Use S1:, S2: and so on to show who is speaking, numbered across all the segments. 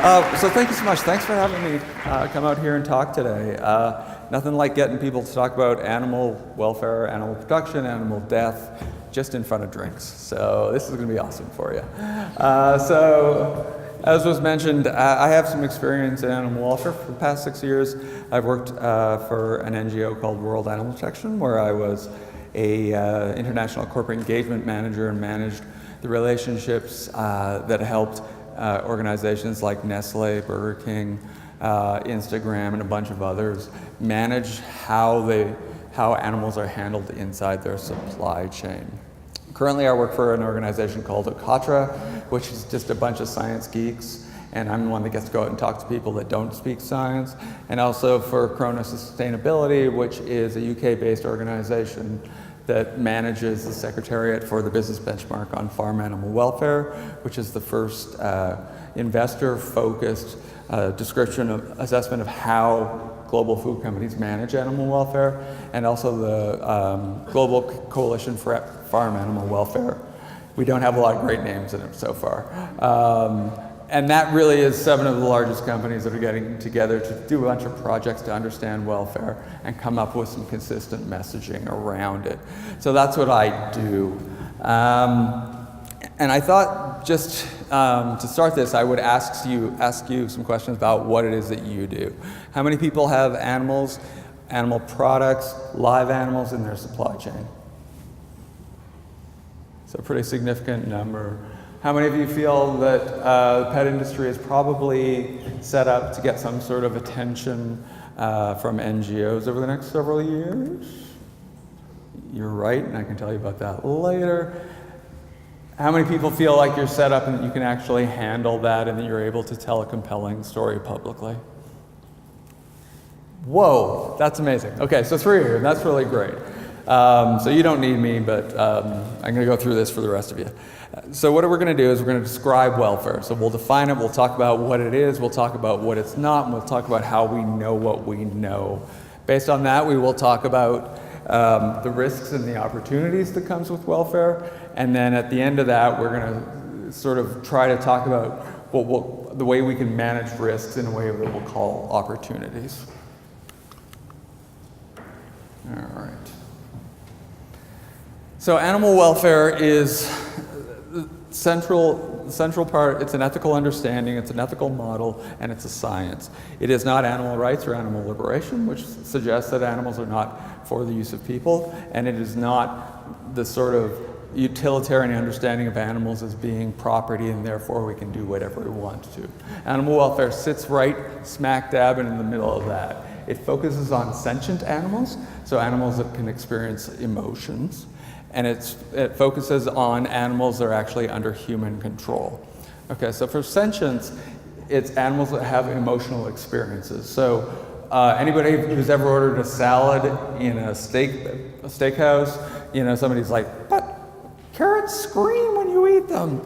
S1: So thank you so much. Thanks for having me come out here and talk today. Nothing like getting people to talk about animal welfare, animal production, animal death, just in front of drinks. So this is going to be awesome for you. So as was mentioned, I have some experience in animal welfare. For the past 6 years, I've worked for an NGO called World Animal Protection, where I was a international corporate engagement manager and managed the relationships that helped organizations like Nestle, Burger King, Instagram, and a bunch of others manage how animals are handled inside their supply chain. Currently, I work for an organization called Okatra, which is just a bunch of science geeks, and I'm the one that gets to go out and talk to people that don't speak science, and also for Corona Sustainability, which is a UK-based organization that manages the Secretariat for the Business Benchmark on Farm Animal Welfare, which is the first investor-focused assessment of how global food companies manage animal welfare, and also the Global Coalition for Farm Animal Welfare. We don't have a lot of great names in it so far. And that really is 7 of the largest companies that are getting together to do a bunch of projects to understand welfare and come up with some consistent messaging around it. So that's what I do. And I thought just to start this, I would ask you some questions about what it is that you do. How many people have animals, animal products, live animals in their supply chain? So a pretty significant number. How many of you feel that the pet industry is probably set up to get some sort of attention from NGOs over the next several years? You're right, and I can tell you about that later. How many people feel like you're set up and that you can actually handle that and that you're able to tell a compelling story publicly? Whoa, that's amazing. Okay, so 3 here, that's really great. So you don't need me, but I'm going to go through this for the rest of you. So what we're going to do is we're going to describe welfare. So we'll define it, we'll talk about what it is, we'll talk about what it's not, and we'll talk about how we know what we know. Based on that, we will talk about the risks and the opportunities that comes with welfare, and then at the end of that, we're going to sort of try to talk about the way we can manage risks in a way that we'll call opportunities. All right. So animal welfare is central part. It's an ethical understanding, it's an ethical model, and it's a science. It is not animal rights or animal liberation, which suggests that animals are not for the use of people, and it is not the sort of utilitarian understanding of animals as being property and therefore we can do whatever we want to. Animal welfare sits right smack dab in the middle of that. It focuses on sentient animals, so animals that can experience emotions. And it focuses on animals that are actually under human control. Okay, so for sentience, it's animals that have emotional experiences. So anybody who's ever ordered a salad in a steakhouse, somebody's like, but carrots scream when you eat them.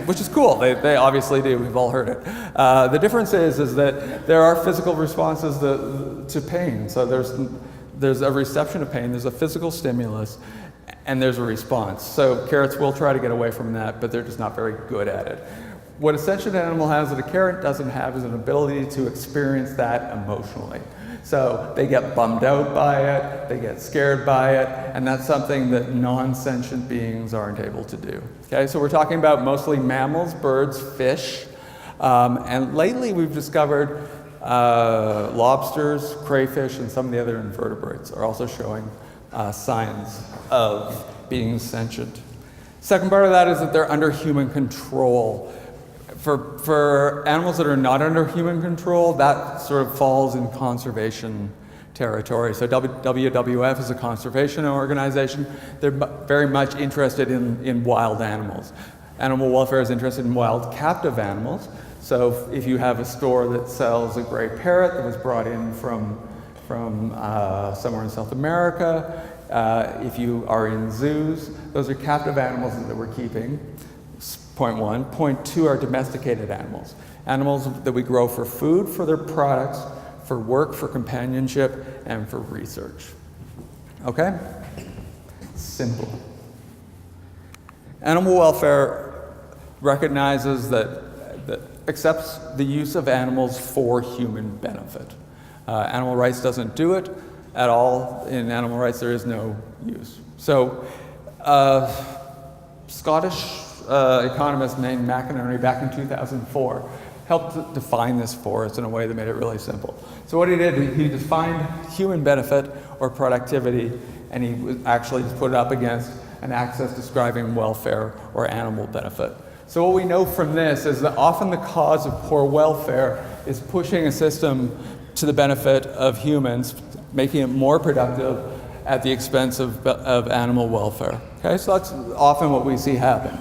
S1: Which is cool, they obviously do, we've all heard it. The difference is that there are physical responses to pain. So there's a reception of pain, there's a physical stimulus, and there's a response. So carrots will try to get away from that, but they're just not very good at it. What a sentient animal has that a carrot doesn't have is an ability to experience that emotionally. So they get bummed out by it, they get scared by it, and that's something that non-sentient beings aren't able to do. Okay, so we're talking about mostly mammals, birds, fish, and lately we've discovered lobsters, crayfish, and some of the other invertebrates are also showing signs of being sentient. Second part of that is that they're under human control. For animals that are not under human control, that sort of falls in conservation territory. So WWF is a conservation organization. They're very much interested in wild animals. Animal welfare is interested in wild captive animals. So if you have a store that sells a gray parrot that was brought in from somewhere in South America, if you are in zoos, those are captive animals that we're keeping, point one. Point two are domesticated animals. Animals that we grow for food, for their products, for work, for companionship, and for research. Okay? Simple. Animal welfare recognizes that accepts the use of animals for human benefit. Animal rights doesn't do it at all. In animal rights, there is no use. So, Scottish economist named McInerney back in 2004 helped define this for us in a way that made it really simple. So what he did, he defined human benefit or productivity, and he actually just put it up against an axis describing welfare or animal benefit. So what we know from this is that often the cause of poor welfare is pushing a system to the benefit of humans, making it more productive at the expense of animal welfare. Okay, so that's often what we see happen.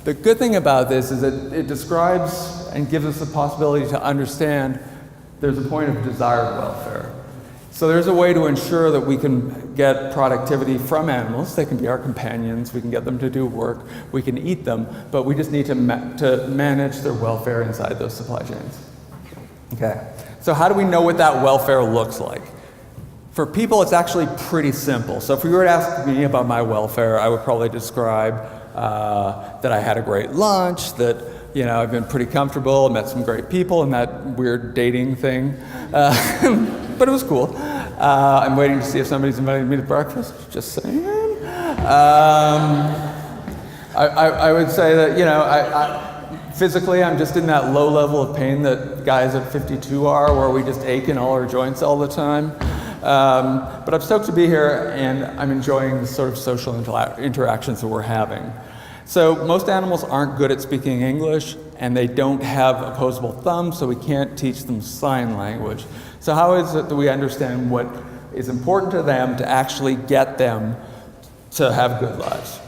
S1: The good thing about this is that it describes and gives us the possibility to understand there's a point of desired welfare. So there's a way to ensure that we can get productivity from animals. They can be our companions, we can get them to do work, we can eat them, but we just need to manage their welfare inside those supply chains. Okay, so how do we know what that welfare looks like? For people, it's actually pretty simple. So if you were to ask me about my welfare, I would probably describe that I had a great lunch, that I've been pretty comfortable, met some great people, and that weird dating thing. But it was cool. I'm waiting to see if somebody's invited me to breakfast, just saying. I would say that, physically, I'm just in that low level of pain that guys at 52 are, where we just ache in all our joints all the time. But I'm stoked to be here, and I'm enjoying the sort of social interactions that we're having. So most animals aren't good at speaking English, and they don't have opposable thumbs, so we can't teach them sign language. So how is it that we understand what is important to them to actually get them to have good lives?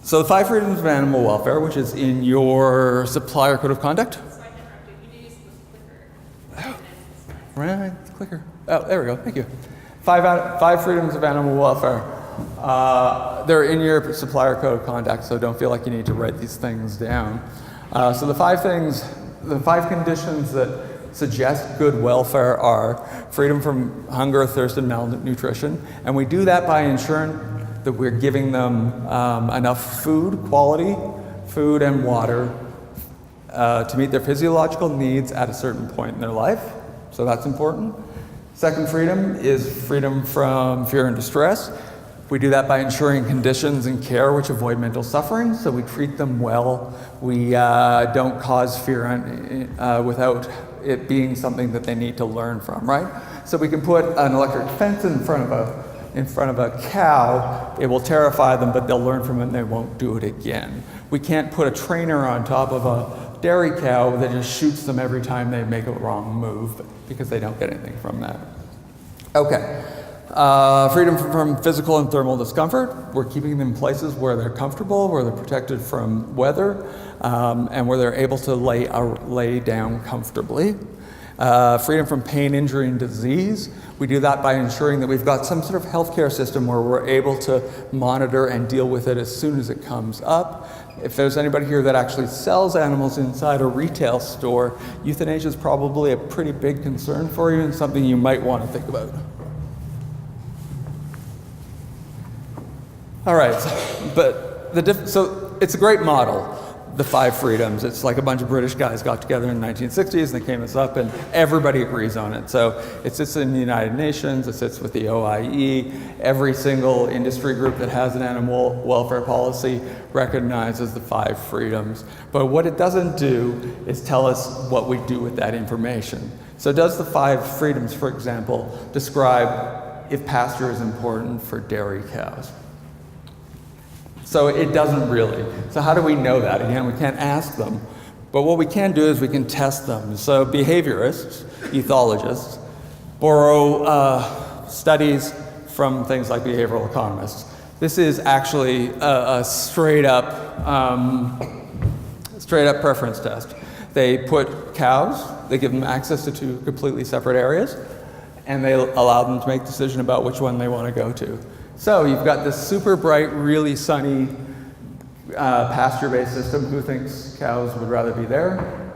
S1: So the 5 freedoms of animal welfare, which is in your supplier code of conduct.
S2: So I interrupted. You need to use the clicker.
S1: Right, the clicker. Oh, there we go. Thank you. 5 freedoms of animal welfare. They're in your supplier code of conduct, so don't feel like you need to write these things down. So the 5 conditions that suggest good welfare are freedom from hunger, thirst, and malnutrition. And we do that by ensuring that we're giving them enough food, quality food and water to meet their physiological needs at a certain point in their life. So that's important. Second freedom is freedom from fear and distress. We do that by ensuring conditions and care which avoid mental suffering, so we treat them well. We don't cause fear without it being something that they need to learn from, right? So we can put an electric fence in front of a cow. It will terrify them, but they'll learn from it and they won't do it again. We can't put a trainer on top of a dairy cow that just shoots them every time they make a wrong move, because they don't get anything from that. Okay. Freedom from physical and thermal discomfort. We're keeping them in places where they're comfortable, where they're protected from weather, and where they're able to lay down comfortably. Freedom from pain, injury, and disease. We do that by ensuring that we've got some sort of healthcare system where we're able to monitor and deal with it as soon as it comes up. If there's anybody here that actually sells animals inside a retail store, euthanasia is probably a pretty big concern for you and something you might want to think about. All right, so it's a great model, the 5 freedoms. It's like a bunch of British guys got together in the 1960s and they came this up and everybody agrees on it. So it sits in the United Nations, it sits with the OIE. Every single industry group that has an animal welfare policy recognizes the 5 freedoms. But what it doesn't do is tell us what we do with that information. So does the 5 freedoms, for example, describe if pasture is important for dairy cows? So it doesn't really. So how do we know that? Again, we can't ask them. But what we can do is we can test them. So behaviorists, ethologists, borrow studies from things like behavioral economists. This is actually a straight up preference test. They put cows, they give them access to 2 completely separate areas, and they allow them to make a decision about which one they want to go to. So you've got this super bright, really sunny pasture-based system. Who thinks cows would rather be there?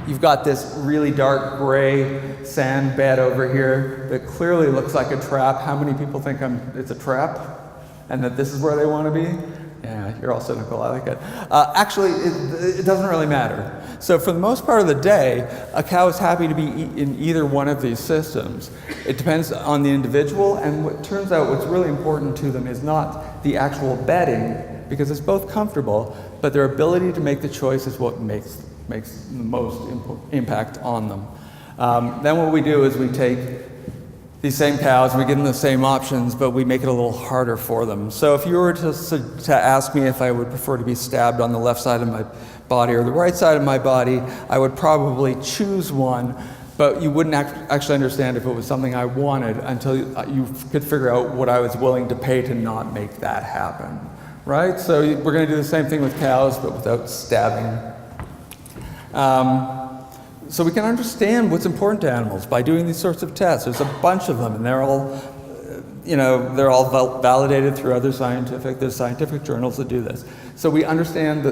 S1: You've got this really dark gray sand bed over here that clearly looks like a trap. How many people think it's a trap and that this is where they want to be? Yeah, you're all cynical. I like it. Actually, it doesn't really matter. So for the most part of the day, a cow is happy to be in either one of these systems. It depends on the individual, and what turns out what's really important to them is not the actual bedding, because it's both comfortable, but their ability to make the choice is what makes the most impact on them. Then what we do is we take these same cows, we give them the same options, but we make it a little harder for them. So if you were to ask me if I would prefer to be stabbed on the left side of my body or the right side of my body, I would probably choose one, but you wouldn't actually understand if it was something I wanted until you could figure out what I was willing to pay to not make that happen, right? So we're going to do the same thing with cows, but without stabbing. So we can understand what's important to animals by doing these sorts of tests. There's a bunch of them, and they're all, they're all validated through there's scientific journals that do this. So we understand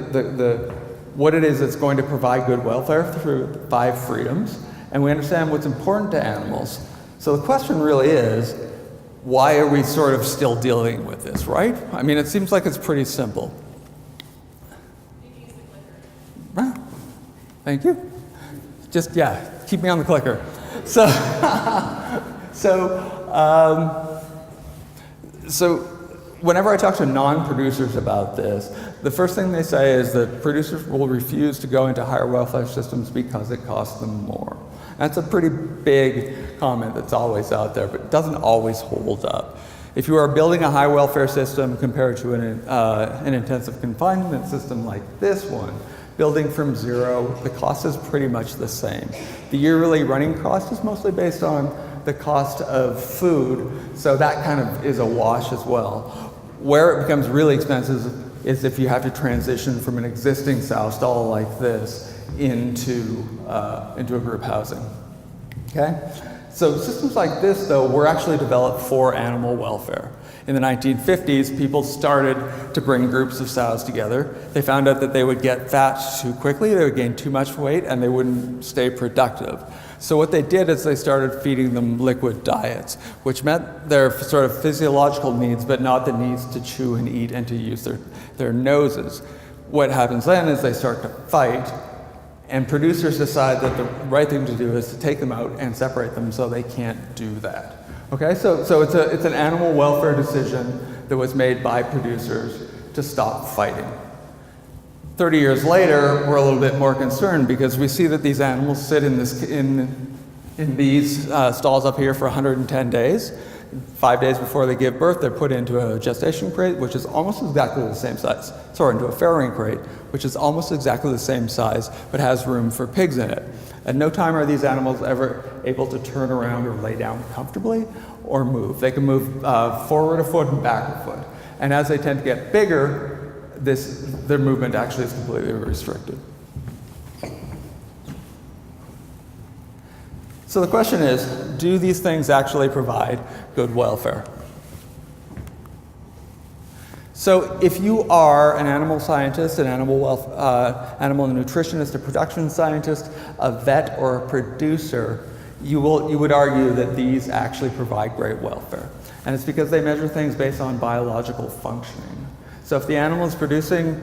S1: what it is that's going to provide good welfare through 5 freedoms, and we understand what's important to animals. So the question really is, why are we sort of still dealing with this, right? I mean, it seems like it's pretty simple. Well, thank you. Just, keep me on the clicker. So, so whenever I talk to non-producers about this, the first thing they say is that producers will refuse to go into higher welfare systems because it costs them more. That's a pretty big comment that's always out there, but it doesn't always hold up. If you are building a high welfare system compared to an intensive confinement system like this one, building from zero, the cost is pretty much the same. The yearly running cost is mostly based on the cost of food, so that kind of is a wash as well. Where it becomes really expensive is if you have to transition from an existing sow stall like this into a group housing. Okay? So systems like this, though, were actually developed for animal welfare. In the 1950s, people started to bring groups of sows together. They found out that they would get fat too quickly, they would gain too much weight, and they wouldn't stay productive. So what they did is they started feeding them liquid diets, which met their sort of physiological needs, but not the needs to chew and eat and to use their noses. What happens then is they start to fight, and producers decide that the right thing to do is to take them out and separate them so they can't do that. Okay, so it's an animal welfare decision that was made by producers to stop fighting. 30 years later, we're a little bit more concerned because we see that these animals sit in these stalls up here for 110 days. 5 days before they give birth, they're put into a gestation crate, which is almost exactly the same size. Sorry, into a farrowing crate, which is almost exactly the same size, but has room for pigs in it. At no time are these animals ever able to turn around or lay down comfortably or move. They can move forward a foot and back a foot. And as they tend to get bigger, their movement actually is completely restricted. So the question is, do these things actually provide good welfare? So if you are an animal scientist, an animal nutritionist, a production scientist, a vet, or a producer, you would argue that these actually provide great welfare. And it's because they measure things based on biological functioning. So if the animal is producing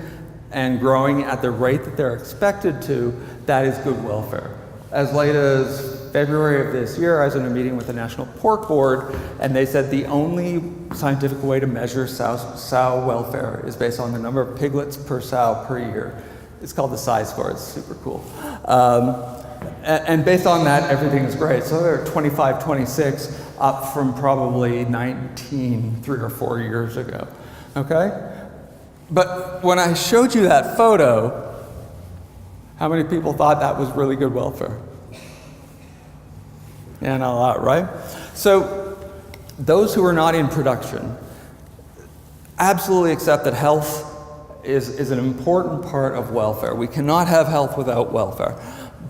S1: and growing at the rate that they're expected to, that is good welfare. As late as February of this year, I was in a meeting with the National Pork Board, and they said the only scientific way to measure sow welfare is based on the number of piglets per sow per year. It's called the size score. It's super cool. And based on that, everything is great. So they're 25, 26, up from probably 19, 3 or 4 years ago. Okay? But when I showed you that photo, how many people thought that was really good welfare? Yeah, not a lot, right? So those who are not in production absolutely accept that health is an important part of welfare. We cannot have health without welfare,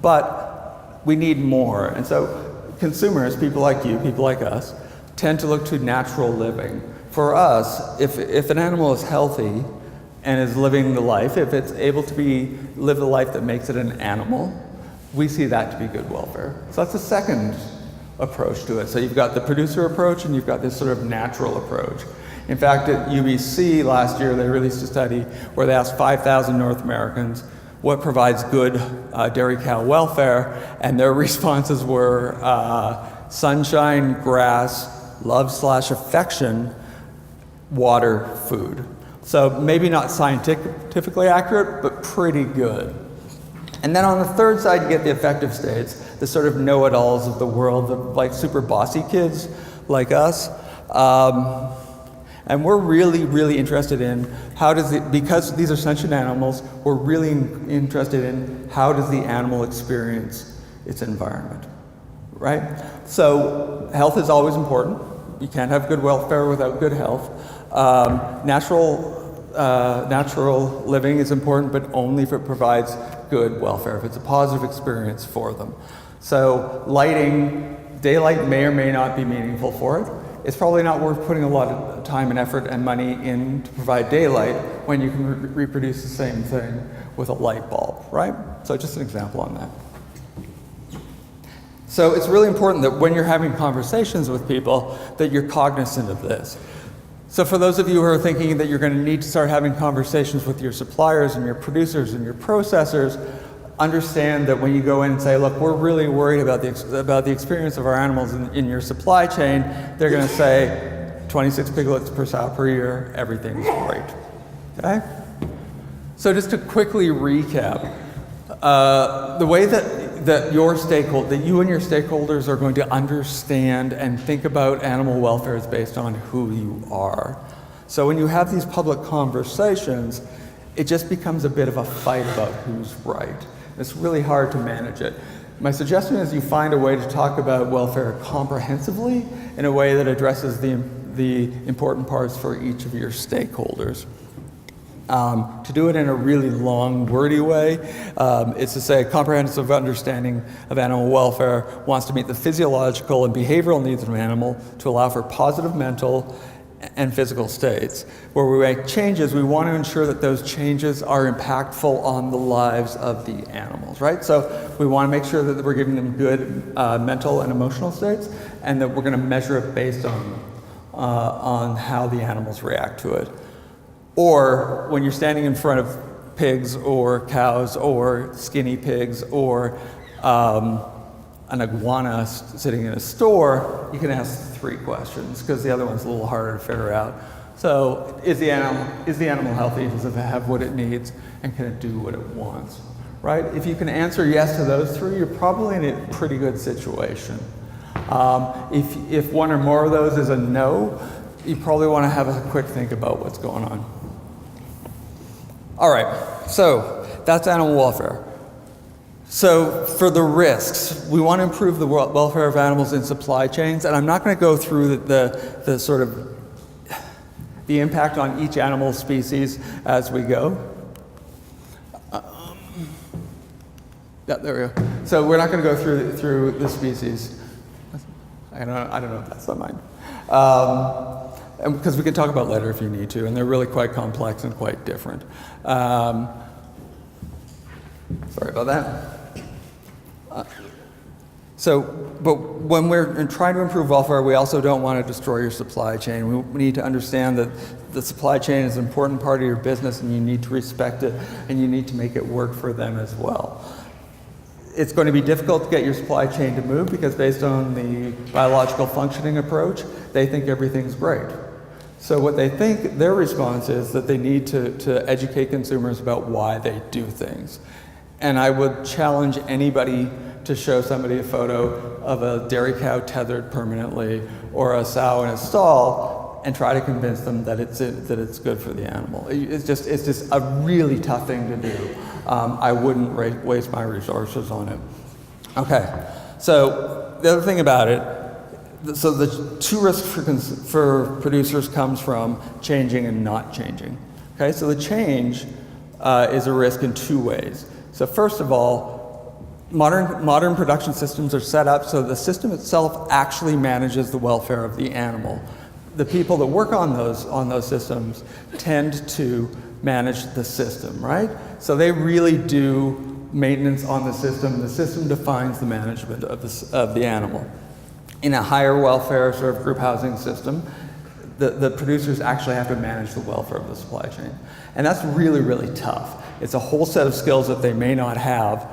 S1: but we need more. And so consumers, people like you, people like us, tend to look to natural living. For us, if an animal is healthy and is living the life, if it's able to live the life that makes it an animal, we see that to be good welfare. So that's the second approach to it. So you've got the producer approach and you've got this sort of natural approach. In fact, at UBC last year, they released a study where they asked 5,000 North Americans what provides good dairy cow welfare, and their responses were sunshine, grass, love/affection, water, food. So maybe not scientifically accurate, but pretty good. And then on the third side, you get the affective states, the sort of know-it-alls of the world, the like super bossy kids like us. And we're really, really interested in how does it, because these are sentient animals, we're really interested in how does the animal experience its environment, right? So health is always important. You can't have good welfare without good health. Natural living is important, but only if it provides good welfare, if it's a positive experience for them. So lighting, daylight may or may not be meaningful for it. It's probably not worth putting a lot of time and effort and money in to provide daylight when you can reproduce the same thing with a light bulb, right? So just an example on that. So it's really important that when you're having conversations with people that you're cognizant of this. So for those of you who are thinking that you're going to need to start having conversations with your suppliers and your producers and your processors, understand that when you go in and say, look, we're really worried about the experience of our animals in your supply chain, they're going to say 26 piglets per sow per year, everything's great. Okay? So just to quickly recap, the way that you and your stakeholders are going to understand and think about animal welfare is based on who you are. So when you have these public conversations, it just becomes a bit of a fight about who's right. It's really hard to manage it. My suggestion is you find a way to talk about welfare comprehensively in a way that addresses the important parts for each of your stakeholders. To do it in a really long, wordy way, it's to say a comprehensive understanding of animal welfare wants to meet the physiological and behavioral needs of an animal to allow for positive mental and physical states. Where we make changes, we want to ensure that those changes are impactful on the lives of the animals, right? So we want to make sure that we're giving them good mental and emotional states, and that we're going to measure it based on how the animals react to it. Or when you're standing in front of pigs or cows or skinny pigs or an iguana sitting in a store, you can ask 3 questions because the other one's a little harder to figure out. So is the animal healthy? Does it have what it needs? And can it do what it wants? Right? If you can answer yes to those 3, you're probably in a pretty good situation. If one or more of those is a no, you probably want to have a quick think about what's going on. All right, so that's animal welfare. So for the risks, we want to improve the welfare of animals in supply chains, and I'm not going to go through the sort of the impact on each animal species as we go. Yeah, there we go. So we're not going to go through the species. I don't know if that's not mine. Because we can talk about later if you need to, and they're really quite complex and quite different. Sorry about that. But when we're trying to improve welfare, we also don't want to destroy your supply chain. We need to understand that the supply chain is an important part of your business, and you need to respect it, and you need to make it work for them as well. It's going to be difficult to get your supply chain to move because based on the biological functioning approach, they think everything's great. So what they think, their response is that they need to educate consumers about why they do things. And I would challenge anybody to show somebody a photo of a dairy cow tethered permanently or a sow in a stall and try to convince them that it's good for the animal. It's just a really tough thing to do. I wouldn't waste my resources on it. Okay, so the other thing about it, so the 2 risks for producers comes from changing and not changing. Okay, so the change is a risk in 2 ways. So first of all, modern production systems are set up so the system itself actually manages the welfare of the animal. The people that work on those systems tend to manage the system, right? So they really do maintenance on the system. The system defines the management of the animal. In a higher welfare sort of group housing system, the producers actually have to manage the welfare of the supply chain. And that's really, really tough. It's a whole set of skills that they may not have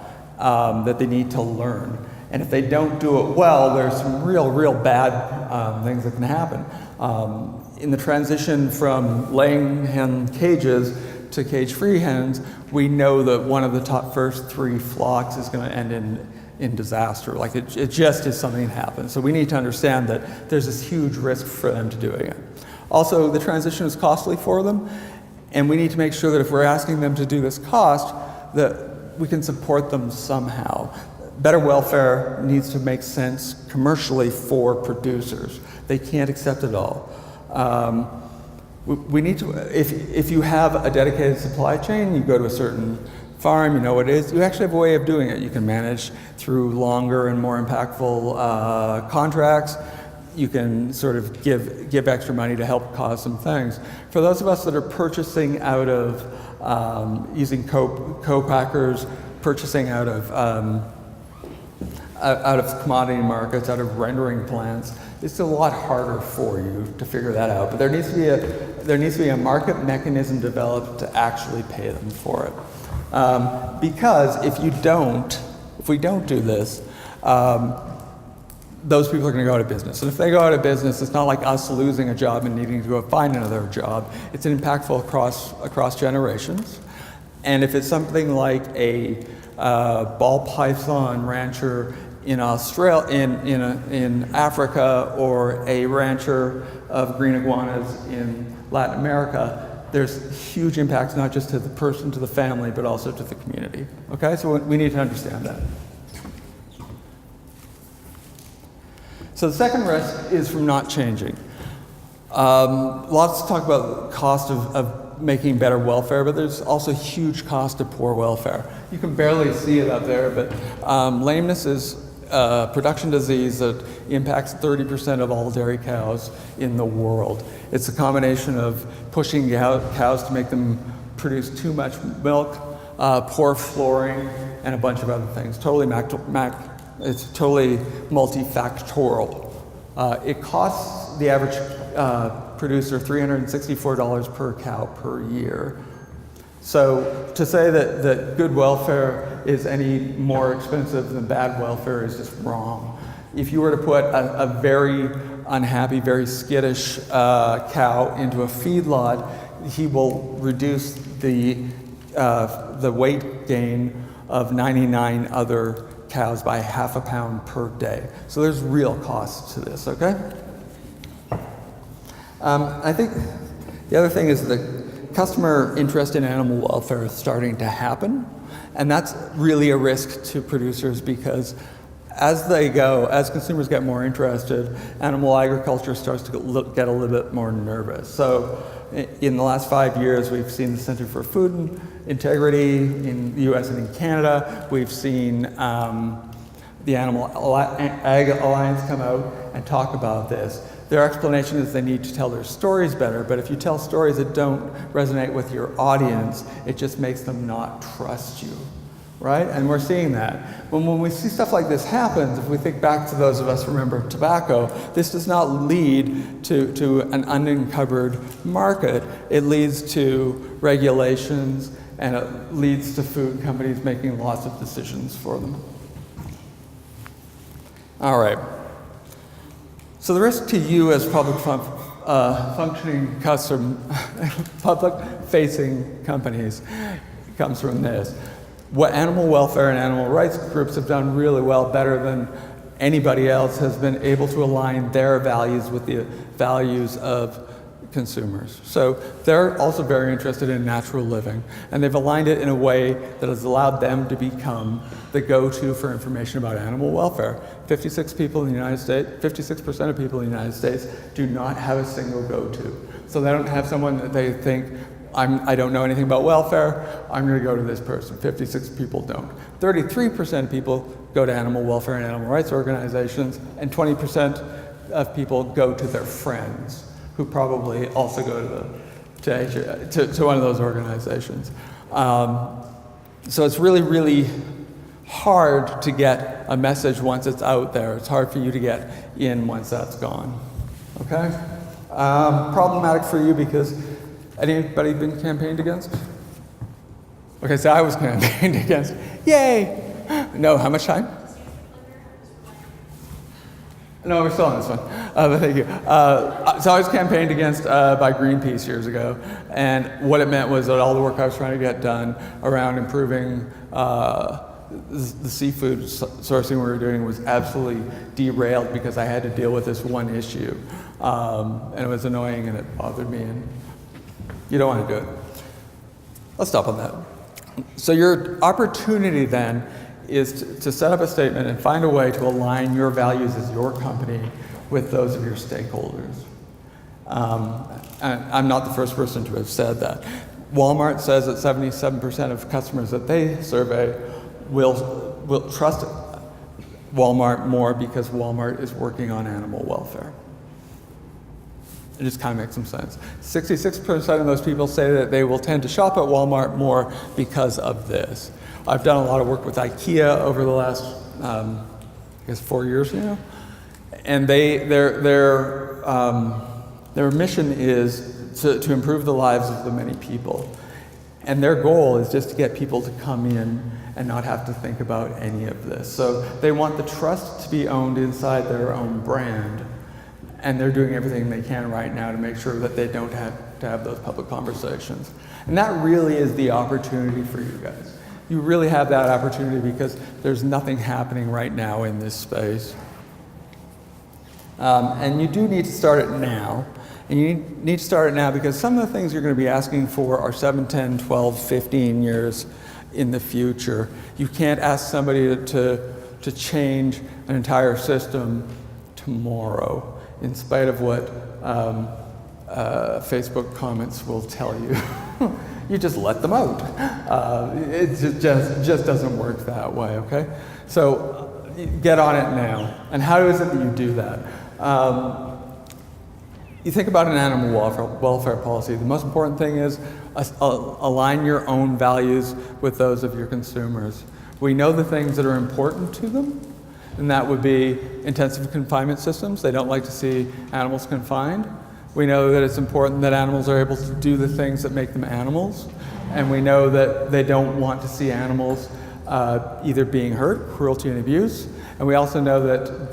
S1: that they need to learn. And if they don't do it well, there's some real bad things that can happen. In the transition from laying hen cages to cage-free hens, we know that one of the top first 3 flocks is going to end in disaster. Like it just is something that happens. So we need to understand that there's this huge risk for them to doing it. Also, the transition is costly for them, and we need to make sure that if we're asking them to do this cost, that we can support them somehow. Better welfare needs to make sense commercially for producers. They can't accept it all. We need to, if you have a dedicated supply chain, you go to a certain farm, you know what it is, you actually have a way of doing it. You can manage through longer and more impactful contracts. You can sort of give extra money to help cause some things. For those of us that are purchasing out of, using co-packers, purchasing out of commodity markets, out of rendering plants, it's a lot harder for you to figure that out. But there needs to be a market mechanism developed to actually pay them for it. Because if we don't do this, those people are going to go out of business. And if they go out of business, it's not like us losing a job and needing to go find another job. It's impactful across generations. And if it's something like a ball python rancher in in Africa, or a rancher of green iguanas in Latin America, there's huge impacts not just to the person, to the family, but also to the community. Okay, so we need to understand that. So the second risk is from not changing. Lots to talk about the cost of making better welfare, but there's also huge cost of poor welfare. You can barely see it up there, but lameness is a production disease that impacts 30% of all dairy cows in the world. It's a combination of pushing cows to make them produce too much milk, poor flooring, and a bunch of other things. It's totally multifactorial. It costs the average producer $364 per cow per year. So to say that good welfare is any more expensive than bad welfare is just wrong. If you were to put a very unhappy, very skittish cow into a feedlot, he will reduce the weight gain of 99 other cows by half a pound per day. So there's real costs to this, okay? I think the other thing is the customer interest in animal welfare is starting to happen, and that's really a risk to producers because as consumers get more interested, animal agriculture starts to get a little bit more nervous. So in the last 5 years, we've seen the Center for Food Integrity in the US and in Canada. We've seen the Animal Ag Alliance come out and talk about this. Their explanation is they need to tell their stories better, but if you tell stories that don't resonate with your audience, it just makes them not trust you, right? And we're seeing that. When we see stuff like this happens, if we think back to those of us who remember tobacco, this does not lead to an uncovered market. It leads to regulations, and it leads to food companies making lots of decisions for them. All right. So the risk to you as functioning public-facing companies comes from this. What animal welfare and animal rights groups have done really well, better than anybody else, has been able to align their values with the values of consumers. So they're also very interested in natural living, and they've aligned it in a way that has allowed them to become the go-to for information about animal welfare. 56% of people in the United States do not have a single go-to. So they don't have someone that they think, I don't know anything about welfare, I'm going to go to this person. 56 people don't. 33% of people go to animal welfare and animal rights organizations, and 20% of people go to their friends, who probably also go to one of those organizations. So it's really, really hard to get a message once it's out there. It's hard for you to get in once that's gone, okay? Problematic for you because anybody been campaigned against? Okay, so I was campaigned against. Yay! No, how much time? No, we're still on this one, but thank you. So I was campaigned against by Greenpeace years ago, and what it meant was that all the work I was trying to get done around improving the seafood sourcing we were doing was absolutely derailed because I had to deal with this one issue, and it was annoying and it bothered me, and you don't want to do it. Let's stop on that. So your opportunity then is to set up a statement and find a way to align your values as your company with those of your stakeholders. And I'm not the first person to have said that. Walmart says that 77% of customers that they survey will trust Walmart more because Walmart is working on animal welfare. It just kind of makes some sense. 66% of those people say that they will tend to shop at Walmart more because of this. I've done a lot of work with IKEA over the last, I guess, 4 years now, and their mission is to improve the lives of the many people, and their goal is just to get people to come in and not have to think about any of this. So they want the trust to be owned inside their own brand, and they're doing everything they can right now to make sure that they don't have to have those public conversations. And that really is the opportunity for you guys. You really have that opportunity because there's nothing happening right now in this space. And you do need to start it now. And you need to start it now because some of the things you're going to be asking for are 7, 10, 12, 15 years in the future. You can't ask somebody to change an entire system tomorrow, in spite of what Facebook comments will tell you. You just let them out. It just doesn't work that way, okay? So get on it now. And how is it that you do that? You think about an animal welfare policy. The most important thing is align your own values with those of your consumers. We know the things that are important to them, and that would be intensive confinement systems. They don't like to see animals confined. We know that it's important that animals are able to do the things that make them animals, and we know that they don't want to see animals either being hurt, cruelty and abuse, and we also know that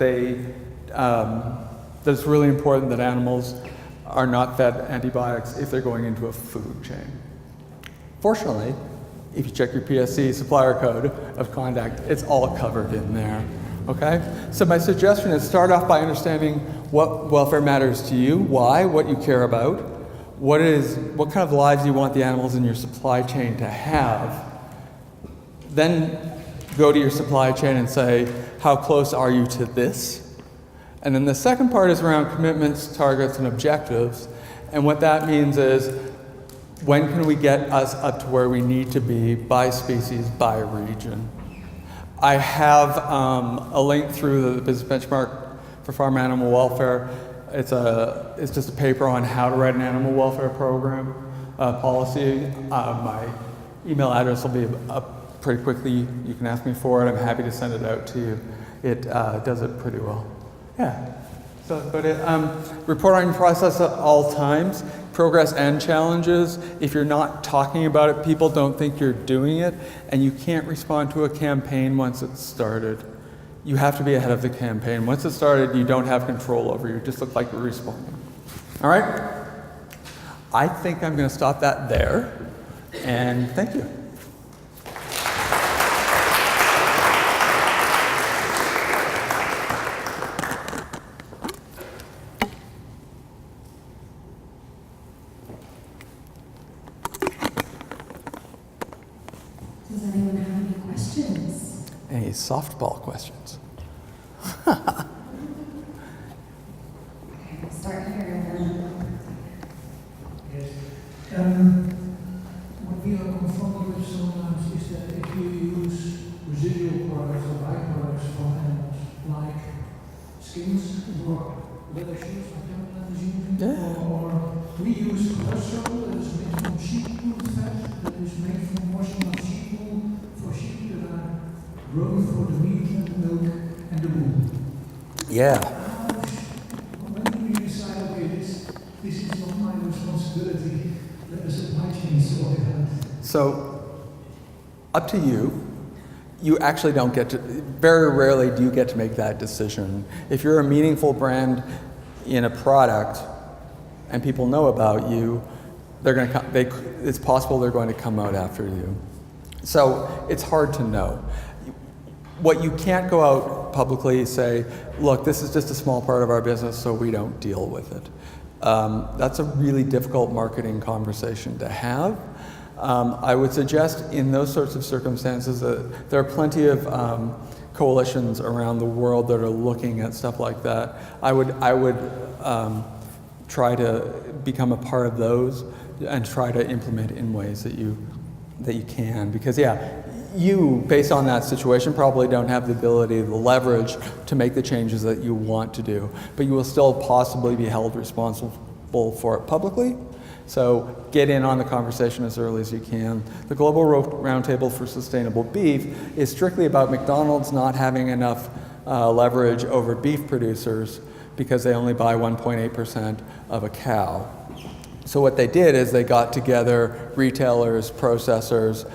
S1: that it's really important that animals are not fed antibiotics if they're going into a food chain. Fortunately, if you check your PSC supplier code of conduct, it's all covered in there. Okay? So my suggestion is start off by understanding what welfare matters to you, why, what you care about, what kind of lives you want the animals in your supply chain to have. Then go to your supply chain and say, how close are you to this? And then the second part is around commitments, targets, and objectives. And what that means is, when can we get us up to where we need to be by species, by region? I have a link through the Business Benchmark for Farm Animal Welfare. It's just a paper on how to write an animal welfare program policy. My email address will be up pretty quickly. You can ask me for it. I'm happy to send it out to you. It does it pretty well. Yeah. So, but report on your process at all times, progress and challenges. If you're not talking about it, people don't think you're doing it, and you can't respond to a campaign once it's started. You have to be ahead of the campaign. Once it's started, you don't have control over it. You just look like you're responding. All right? I think I'm going to stop that there, and thank you.
S3: Does anyone have any questions?
S1: Any softball questions?
S3: Okay, we'll start here and then.
S4: Yes. What we are confronted with sometimes is that if you use residual products or byproducts from animals, like skins or leather shoes, like that is using, or we use cholesterol that is made from sheep wool fat, that is made from washing of sheep wool for sheep that are grown for the meat and the milk and the wool.
S1: Yeah.
S4: When do we decide, okay, this
S1: So, up to you. You actually don't get to, very rarely do you get to make that decision. If you're a meaningful brand in a product and people know about you, they're going to it's possible they're going to come out after you. So it's hard to know. What you can't go out publicly say, look, this is just a small part of our business, so we don't deal with it. That's a really difficult marketing conversation to have. I would suggest in those sorts of circumstances that there are plenty of coalitions around the world that are looking at stuff like that. I would try to become a part of those and try to implement in ways that you can, because you, based on that situation, probably don't have the ability, the leverage to make the changes that you want to do, but you will still possibly be held responsible for it publicly. So get in on the conversation as early as you can. The Global Roundtable for Sustainable Beef is strictly about McDonald's not having enough leverage over beef producers because they only buy 1.8% of a cow. So what they did is they got together retailers, processors,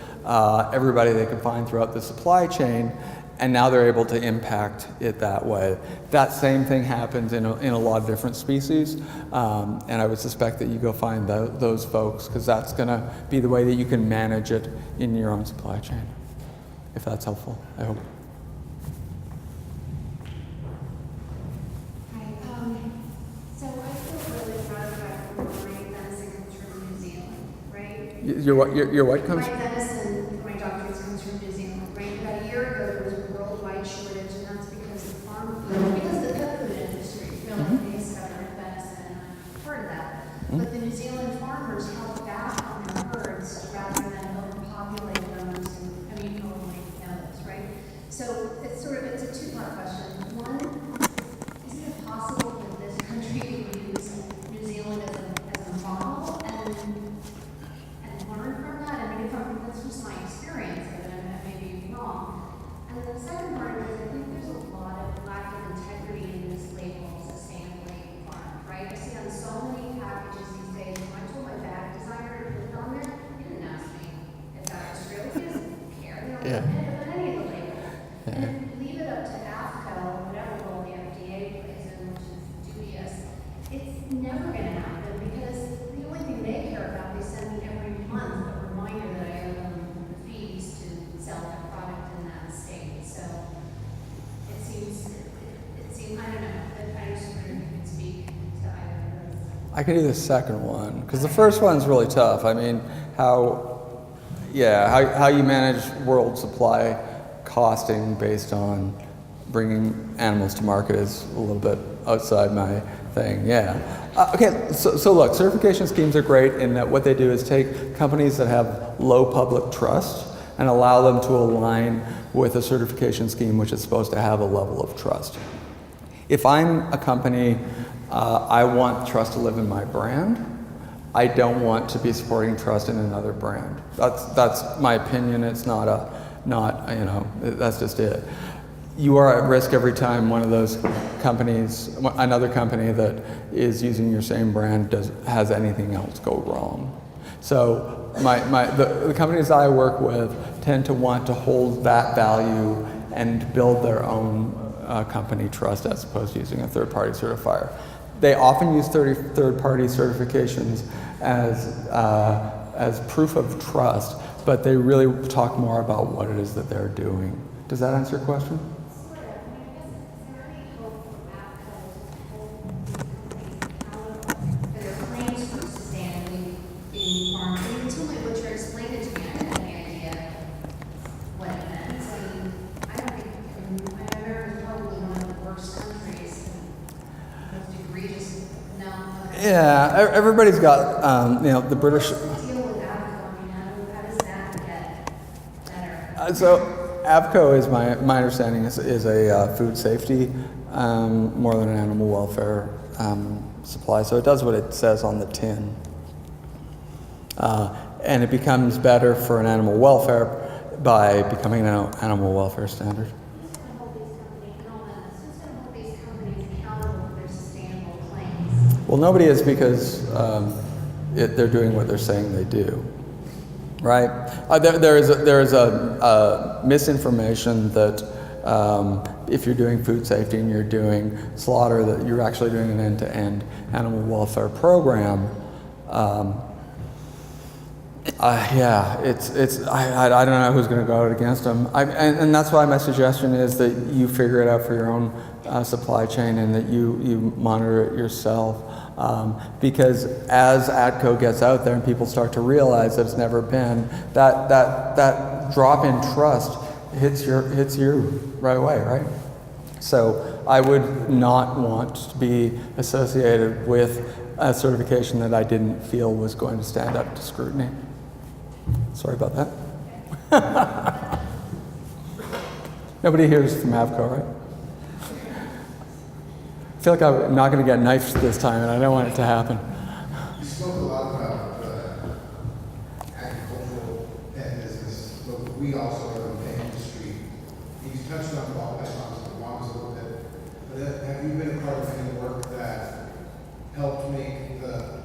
S1: everybody they could find throughout the supply chain, and now they're able to impact it that way. That same thing happens in a lot of different species, and I would suspect that you go find those folks, because that's going to be the way that you can manage it in your own supply chain, if that's helpful, I hope.
S3: Hi, so I feel really proud about my venison comes from New Zealand, right?
S1: Your what comes?
S3: My venison for my doctors comes from New Zealand, right? About a year ago, there was a worldwide shortage, and that's because the pet food industry really discovered venison, and I'm part of that. But the New Zealand farmers held back on their herds rather than overpopulate them to, I mean, you probably know this, right? So it's a two-part question. One, is it possible that this country could use New Zealand as a model and learn from that? I mean, that's just my experience of it, and I may be wrong. And then the second part is, I think there's a lot of lack of integrity in this label, sustainably farmed, right? I see on so many packages these days, when I told my bag designer to put it on there, he didn't ask me if that was true. He doesn't care. They don't put it on any of the labels. And if you leave it up to AFCO, whatever role the FDA plays in, which is dubious, it's never going to happen, because the only thing they care about, they send me every month a reminder that I owe them the fees to sell their product in that state. So it seems, I don't know, I just wonder if you could speak to either of those.
S1: I can do the second one, because the first one's really tough. I mean, how you manage world supply costing based on bringing animals to market is a little bit outside my thing, okay, so look, certification schemes are great in that what they do is take companies that have low public trust and allow them to align with a certification scheme which is supposed to have a level of trust. If I'm a company, I want trust to live in my brand. I don't want to be supporting trust in another brand. That's my opinion. It's not that's just it. You are at risk every time one of those companies, another company that is using your same brand has anything else go wrong. So the companies I work with tend to want to hold that value and build their own company trust as opposed to using a third-party certifier. They often use third-party certifications as proof of trust, but they really talk more about what it is that they're doing. Does that answer your question?
S3: Sort of. I mean, I guess, is there any hope for AFCO to hold these companies accountable for their claims for sustainably being farmed? I mean, until my butcher explained it to me, I didn't have any idea what it meant. I mean, I don't think, America is probably one of the worst countries, most egregious. No. Okay.
S1: Yeah, everybody's got, the British.
S3: What's the deal with AFCO? I mean, how does that get better?
S1: So AVCO is my understanding is a food safety more than an animal welfare supply. So it does what it says on the tin, and it becomes better for an animal welfare by becoming an animal welfare standard.
S3: Who's going to hold these companies accountable for their sustainable claims?
S1: Well, nobody is, because they're doing what they're saying they do. right? There is a misinformation that if you're doing food safety and you're doing slaughter, that you're actually doing an end-to-end animal welfare program. Yeah, I don't know who's going to go out against them. And that's why my suggestion is that you figure it out for your own supply chain and that you monitor it yourself. Because as ATCO gets out there and people start to realize that it's never been, that drop in trust hits you right away, right? So I would not want to be associated with a certification that I didn't feel was going to stand up to scrutiny. Sorry about that. Nobody here is from AVCO, right? I feel like I'm not going to get knifed this time, and I don't want it to happen.
S5: You spoke a lot about agricultural pet business, but we also are in the pet industry. You touched on ball pythons and llamas a little bit, but have you been a part of any work that helped make the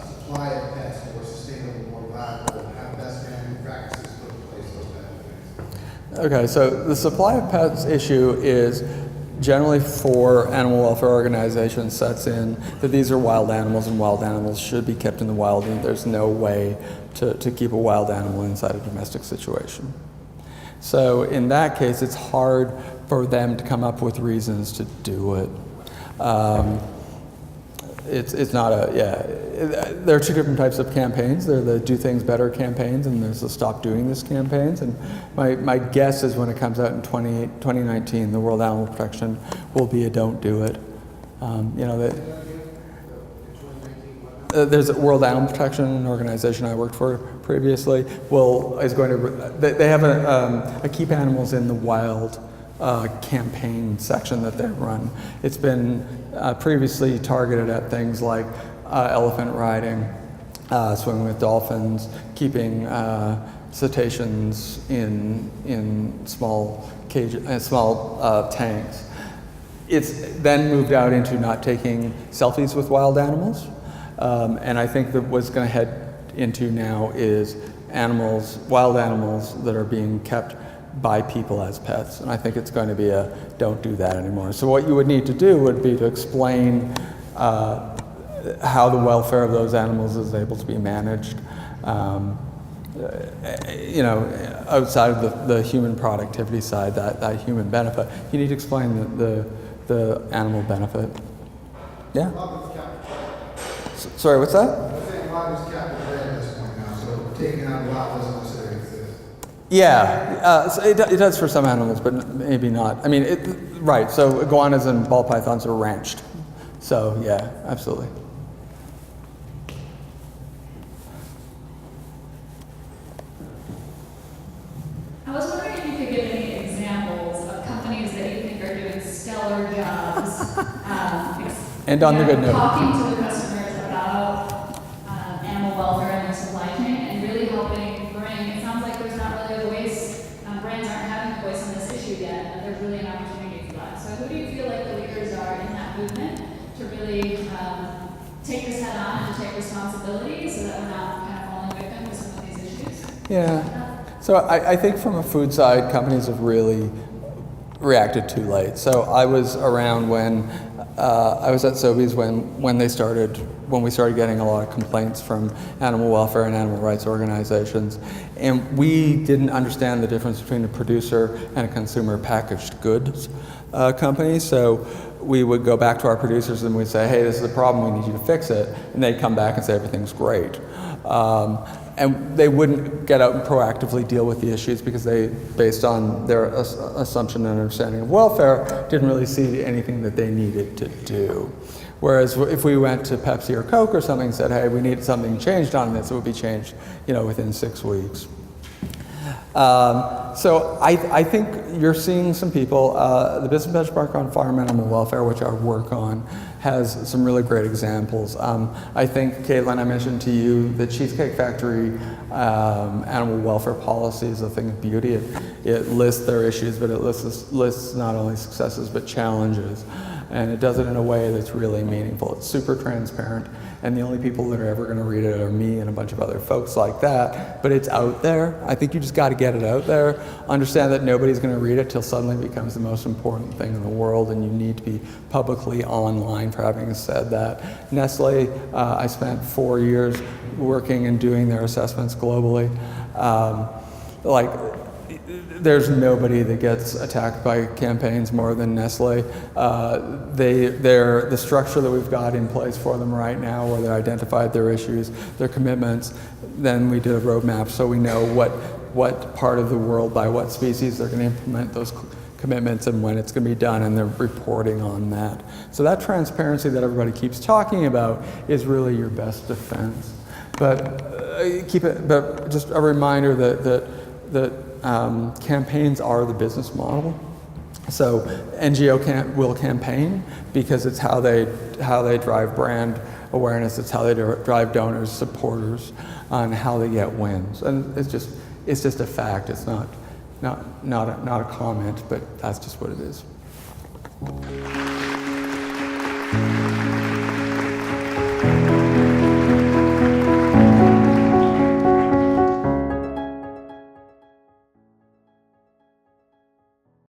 S5: supply of pets more sustainable, more reliable, have best management practices put in place, those type of things?
S1: Okay, so the supply of pets issue is generally for animal welfare organizations sets in that these are wild animals and wild animals should be kept in the wild, and there's no way to keep a wild animal inside a domestic situation. So in that case, it's hard for them to come up with reasons to do it. It's not there are two different types of campaigns. There are the Do Things Better campaigns, and there's the Stop Doing This campaigns. And my guess is when it comes out in 2019, the World Animal Protection will be a Don't Do It. There's a World Animal Protection, an organization I worked for previously, is going to, they have a Keep Animals in the Wild campaign section that they run. It's been previously targeted at things like elephant riding, swimming with dolphins, keeping cetaceans in small tanks. It's then moved out into not taking selfies with wild animals, and I think that what's going to head into now is wild animals that are being kept by people as pets, and I think it's going to be a don't do that anymore. So what you would need to do would be to explain how the welfare of those animals is able to be managed, outside of the human productivity side, that human benefit. You need to explain the animal benefit. Yeah? Sorry, what's that?
S5: I think a lot is capital at this point now, so taking out a lot doesn't necessarily exist.
S1: Yeah, so it does for some animals, but maybe not. I mean, right, so iguanas and ball pythons are ranched. So, yeah, absolutely.
S2: I was wondering if you could give any examples of companies that you think are doing stellar jobs.
S1: And on the good note.
S2: Talking to the customers about animal welfare and their supply chain and really helping bring, it sounds like there's not really a voice, brands aren't having a voice on this issue yet, and there's really an opportunity for that. So who do you feel like the leaders are in that movement to really take this head on and to take responsibility so that we're not kind of falling victim to some of these issues?
S1: Yeah. So I think from a food side, companies have really reacted too late. So I was around when I was at Sobeys when we started getting a lot of complaints from animal welfare and animal rights organizations, and we didn't understand the difference between a producer and a consumer packaged goods company. So we would go back to our producers and we'd say, hey, this is a problem, we need you to fix it, and they'd come back and say everything's great. And they wouldn't get out and proactively deal with the issues because they, based on their assumption and understanding of welfare, didn't really see anything that they needed to do. Whereas if we went to Pepsi or Coke or something and said, hey, we need something changed on this, it would be changed, within 6 weeks. So I think you're seeing some people, the Business Benchmark on Farm Animal Welfare, which I work on, has some really great examples. I think, Caitlin, I mentioned to you the Cheesecake Factory animal welfare policy is a thing of beauty. It lists their issues, but it lists not only successes but challenges. and it does it in a way that's really meaningful. It's super transparent, and the only people that are ever going to read it are me and a bunch of other folks like that. But it's out there. I think you just got to get it out there. Understand that nobody's going to read it till suddenly it becomes the most important thing in the world, and you need to be publicly online for having said that. Nestle, I spent 4 years working and doing their assessments globally. There's nobody that gets attacked by campaigns more than Nestle. The structure that we've got in place for them right now, where they identified their issues, their commitments, then we did a roadmap so we know what part of the world, by what species they're going to implement those commitments and when it's going to be done, and they're reporting on that. So that transparency that everybody keeps talking about is really your best defense. But but just a reminder that campaigns are the business model. So NGO will campaign because it's how they drive brand awareness. It's how they drive donors, supporters, on how they get wins. And it's just a fact. It's not a comment, but that's just what it is.